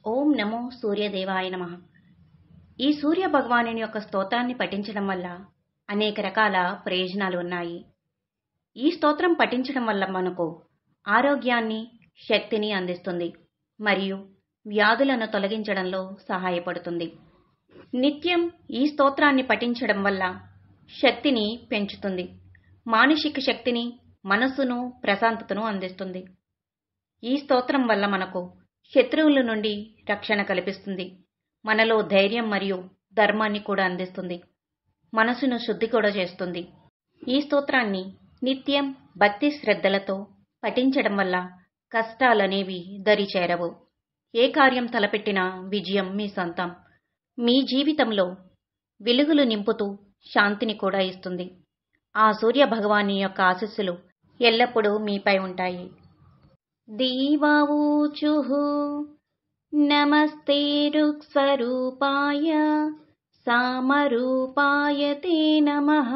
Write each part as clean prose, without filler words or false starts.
ఓం నమో సూర్యదేవాయ నమః. ఈ సూర్య భగవానుని యొక్క స్తోత్రాన్ని పఠించడం వల్ల అనేక రకాల ప్రయోజనాలు ఉన్నాయి. ఈ స్తోత్రం పఠించడం వల్ల మనకు ఆరోగ్యాన్ని, శక్తిని అందిస్తుంది మరియు వ్యాధులను తొలగించడంలో సహాయపడుతుంది. నిత్యం ఈ స్తోత్రాన్ని పఠించడం వల్ల శక్తిని పెంచుతుంది, మానసిక శక్తిని, మనస్సును, ప్రశాంతతను అందిస్తుంది. ఈ స్తోత్రం వల్ల మనకు శత్రువుల నుండి రక్షణ కల్పిస్తుంది, మనలో ధైర్యం మరియు ధర్మాన్ని కూడా అందిస్తుంది, మనసును శుద్ధి కూడా చేస్తుంది. ఈ స్తోత్రాన్ని నిత్యం భక్తి శ్రద్ధలతో పఠించడం వల్ల కష్టాలనేవి దరి చేరవు. ఏ కార్యం తలపెట్టినా విజయం మీ సొంతం. మీ జీవితంలో వెలుగులు నింపుతూ శాంతిని కూడా ఇస్తుంది. ఆ సూర్య భగవాని యొక్క ఆశీస్సులు ఎల్లప్పుడూ మీపై ఉంటాయి. దీవవూచుః నమస్తే రుక్స్వరూపాయ సామరూపాయ తే నమః.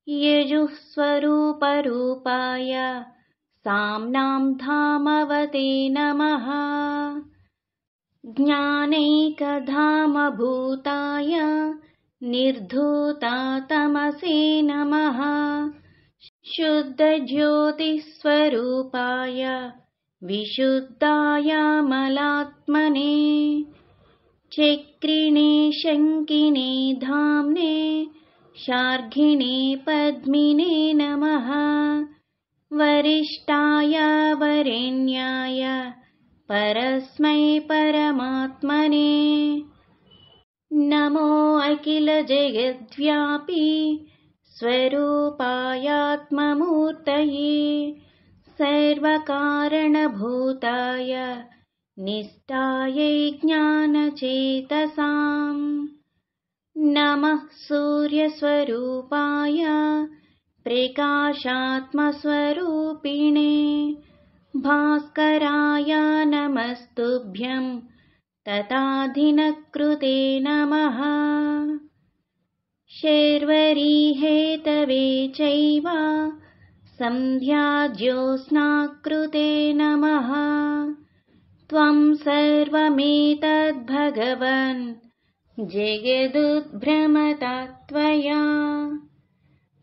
యజుఃస్వరూపరూపాయ సామ్నాం ధామవతే నమః. జ్ఞానైకధామభూతాయ నిర్ధూతాతమసే నమః. శుద్ధజ్యోతిస్వరూపాయ విశుద్ధాయ మలాత్మనే. చక్రిణే శంకినే ధామ్నే శార్ఘిణే పద్మినే నమః. వరిష్ఠాయ వరేణ్యాయ పరస్మై పరమాత్మనే. నమో అఖిల జగద్వ్యాపీ స్వరూపాయాత్మమూర్తయే. సర్వకారణభూతాయ నిష్ఠాయై జ్ఞానచేతసాం. నమః సూర్యస్వరూపాయ ప్రకాశాత్మస్వరూపిణే. భాస్కరాయ నమస్తుభ్యం తథాధినకృతే నమః. శర్వరీ హేతవే చైవ సంధ్యాజ్యోత్స్నాకృతే నమః. త్వం సర్వమేతద్భగవన్ జగదుద్భ్రమతాత్వయా.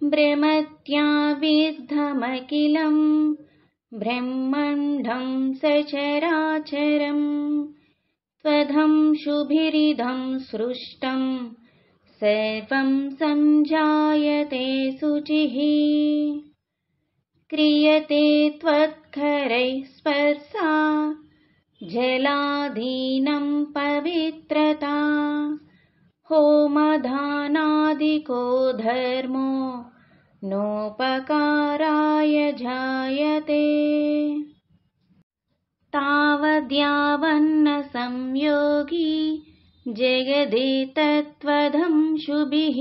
భ్రమత్యా విద్ధమఖిలం బ్రహ్మాండం సచరాచరం. త్వదంశుభిరిదం సృష్టం సర్వం సంజాయతే శుచిః. క్రియతే త్వత్కరైః స్పర్శా జలాధీనం పవిత్రతా. హోమదానాదికో ధర్మో నోపకారాయ జాయతే. తావద్యావన్న సంయోగి జగదేతత్వదంశుభిః.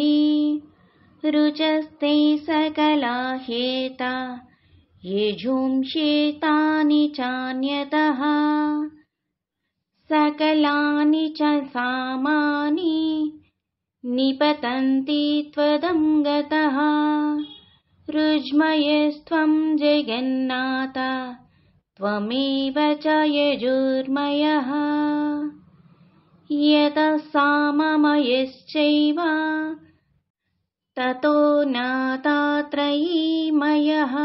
రుచస్తే సకలా హ్యేతా యజుంషేతాని చాన్యతః. సకలాని చ సామాని నిపతంతి త్వదం గతః. రుజ్మయస్త్వం జగన్నాథ త్వమేవ చ యజుర్మయః. యతః సామమయశ్చైవ తతో నాథా త్రయీమయః.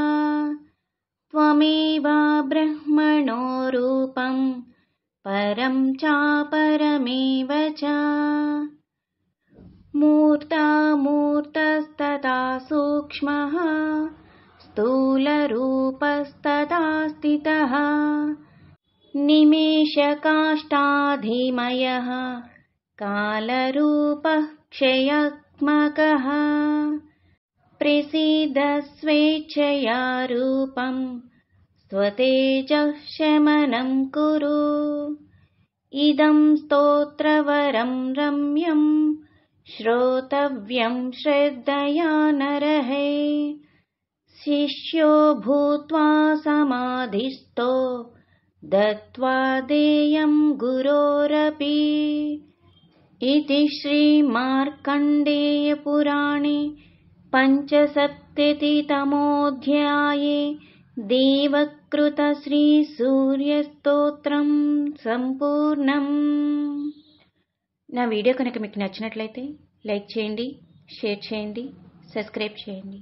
త్వమేవ బ్రహ్మణో రూపం పరం చాపరమేవ చ. మూర్తామూర్తస్తథా సూక్ష్మః స్థూలరూపస్తథా స్థితః. నిమేషకాష్టాధిమయః కాలరూపః క్షయాత్మకః. ప్రసీద స్వేచ్ఛయా రూపం స్వతేజః శమనం కురు. ఇదం స్తోత్రవరం రమ్యం శ్రోతవ్యం శ్రద్ధయా నరః. శిష్యో భూత్వా సమాధిస్థో దత్వా దేయం గురోరపి. ఇతి శ్రీ మార్కండేయ పురాణే పంచసప్తతితమోऽధ్యాయే దేవకృత శ్రీ సూర్యస్తోత్రం సంపూర్ణం. నా వీడియో కనుక మీకు నచ్చినట్లయితే లైక్ చేయండి, షేర్ చేయండి, సబ్స్క్రైబ్ చేయండి.